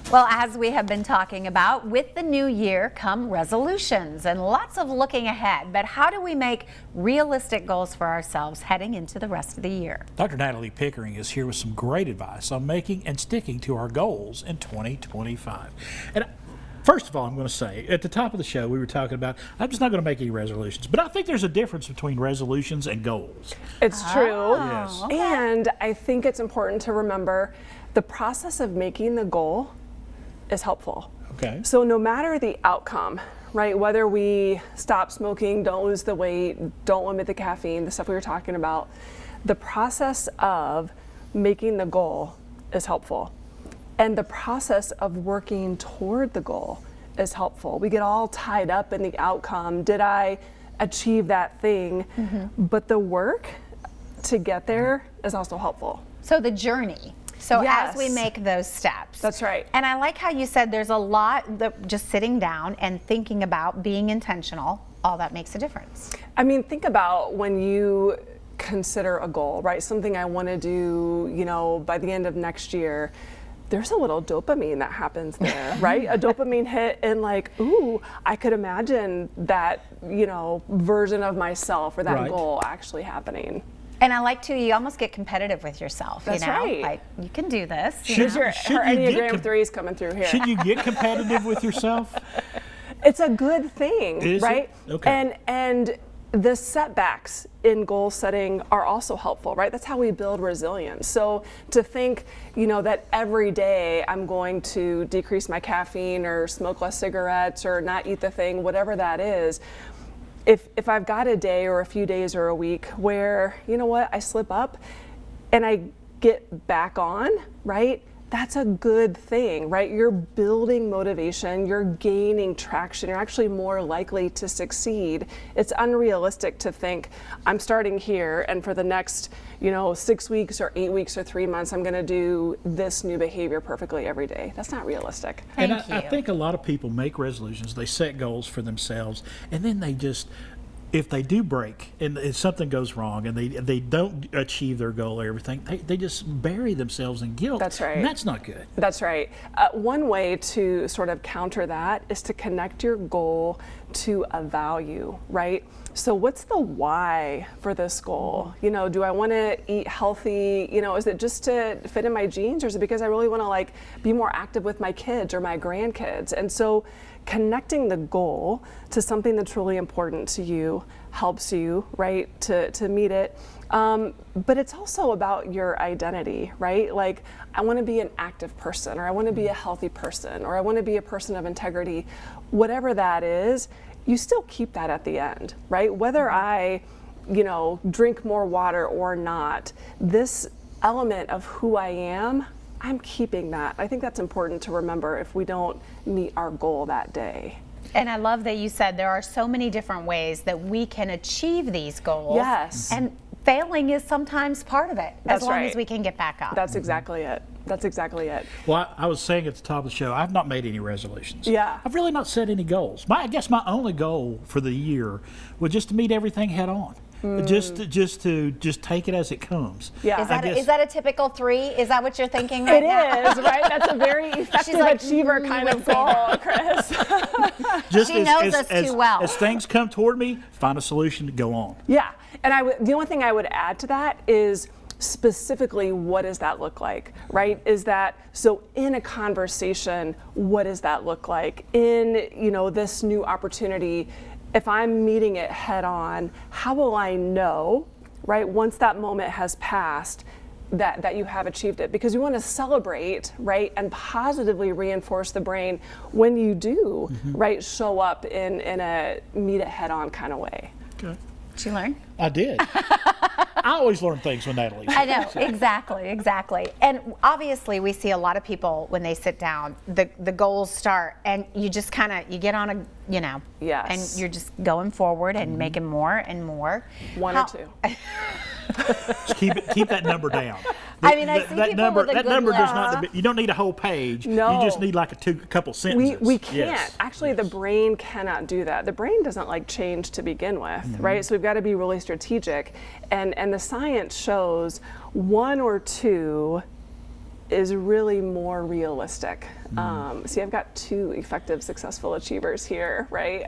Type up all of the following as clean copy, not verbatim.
Well, as we have been talking about, with the new year come resolutions and lots of looking ahead. But how do we make realistic goals for ourselves heading into the rest of the year? Dr. Natalie Pickering is here with some great advice on making and sticking to our goals in 2025. And first of all, I'm going to say, at the top of the show, we were talking about, I'm just not going to make any resolutions, but I think there's a difference between resolutions and goals. It's true. Yes. Okay. And I think it's important to remember the process of making the goal is helpful. Okay. So no matter the outcome, right, whether we stop smoking, don't lose the weight, don't limit the caffeine, the stuff we were talking about, the process of making the goal is helpful. And the process of working toward the goal is helpful. We get all tied up in the outcome. Did I achieve that thing? But the work to get there is also helpful. So the journey. So Yes. as we make those steps. That's right. And I like how you said there's a lot that just sitting down and thinking about being intentional, all that makes a difference. I mean, think about when you consider a goal, right? Something I want to do, you know, by the end of next year. There's a little dopamine that happens there, right? A dopamine hit and like, ooh, I could imagine that, you know, version of myself or that Right. goal actually happening. And I like to, you almost get competitive with yourself, That's you know? right. Like, you can do this. you Should know? Her you get Enneagram 3 is coming through here. Should you get competitive with yourself? It's a good thing, Is it? right? Okay. And the setbacks in goal setting are also helpful, right? That's how we build resilience. So to think, you know, that every day I'm going to decrease my caffeine or smoke less cigarettes or not eat the thing, whatever that is, if I've got a day or a few days or a week where, you know what, I slip up and I get back on, right? That's a good thing, right? You're building motivation, you're gaining traction, you're actually more likely to succeed. It's unrealistic to think I'm starting here and for the next, you know, 6 weeks or 8 weeks or 3 months, I'm gonna do this new behavior perfectly every day. That's not realistic. And Thank I you. think a lot of people make resolutions, they set goals for themselves, and then they just, if they do break and if something goes wrong and they don't achieve their goal or everything, they just bury themselves in guilt. That's right. And that's not good. That's right. One way to sort of counter that is to connect your goal to a value, right? So what's the why for this goal? You know, do I want to eat healthy? You know, is it just to fit in my jeans, or is it because I really want to like be more active with my kids or my grandkids? And so connecting the goal to something that's really important to you helps you, right, to meet it. But it's also about your identity, right? Like, I want to be an active person, or I want to be a healthy person, or I want to be a person of integrity. Whatever that is, you still keep that at the end, right? Whether I, you know, drink more water or not, this element of who I am, I'm keeping that. I think that's important to remember if we don't meet our goal that day. And I love that you said there are so many different ways that we can achieve these goals. Yes. And failing is sometimes part of it, That's as long right. as we can get back up. That's exactly it. That's exactly it. Well, I was saying at the top of the show, I've not made any resolutions. Yeah. I've really not set any goals. I guess my only goal for the year was just to meet everything head on. Just to take it as it comes. Yeah. Is that a typical 3? Is that what you're thinking right It now? is, right? That's a very effective like, achiever kind of goal, Chris. Just She knows us too well. As things come toward me, find a solution to go on. Yeah, and the only thing I would add to that is specifically, what does that look like, right? Is that, so in a conversation, what does that look like? In, you know, this new opportunity, if I'm meeting it head on, how will I know, right, once that moment has passed, that you have achieved it? Because you want to celebrate, right, and positively reinforce the brain when you do, right, show up in a meet it head on kind of way. Okay. Did you learn? I did. I always learn things when Natalie. I know, exactly. And obviously we see a lot of people when they sit down, the goals start and you just kind of, you get on a, you know, Yes. and you're just going forward and making more and more. One or two. Just keep that number down. I mean, I see that people number, with a that good number does list. not. You don't need a whole page. No. You just need like a couple sentences. We can't. Yes. Actually, the brain cannot do that. The brain doesn't like change to begin with, right? So we've got to be really strategic. And the science shows 1 or 2 is really more realistic. See, I've got 2 effective, successful achievers here, right?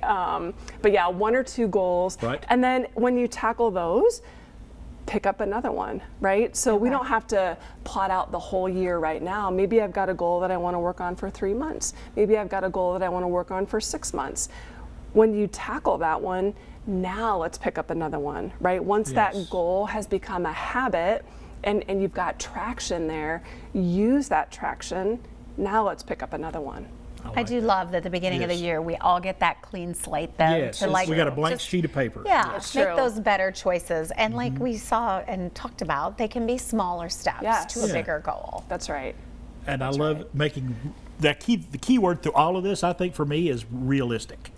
But yeah, 1 or 2 goals. Right. And then when you tackle those, pick up another one, right? So we don't have to plot out the whole year right now. Maybe I've got a goal that I want to work on for 3 months. Maybe I've got a goal that I want to work on for 6 months. When you tackle that one, now let's pick up another one, right? Once that goal has become a habit and you've got traction there, use that traction. Now let's pick up another one. I do love that at the beginning of the Yes. year we all get that clean slate though Yes, to like we got a blank just- sheet of paper. Yeah, It's make true. those better choices. And like we saw and talked about, they can be smaller steps Yes. to a Yeah. bigger goal. That's right. And I love making the key word through all of this, I think, for me, is realistic.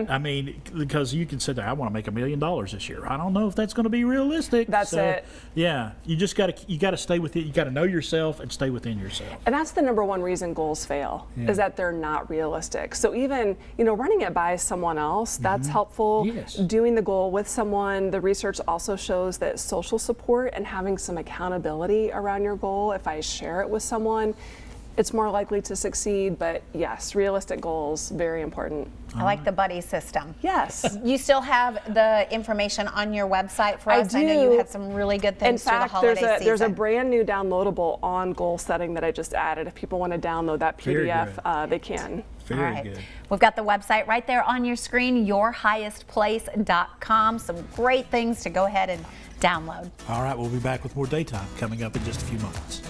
I mean, because you can sit there, I want to make $1 million this year. I don't know if that's going to be realistic. That's it. Yeah, you just got to stay with it. You got to know yourself and stay within yourself. And that's the number one reason goals fail, is that they're not realistic. So even, running it by someone else, that's helpful. Yes. Doing the goal with someone, the research also shows that social support and having some accountability around your goal, if I share it with someone, it's more likely to succeed. But yes, realistic goals, very important. I like the buddy system. Yes. You still have the information on your website for I us. I know you do. had some really good In things through the fact, holiday there's a season. brand new downloadable on goal setting that I just added. If people want to download that Very PDF, they can. Very All right. good. We've got the website right there on your screen, yourhighestplace.com. Some great things to go ahead and download. All right, we'll be back with more Daytime coming up in just a few moments.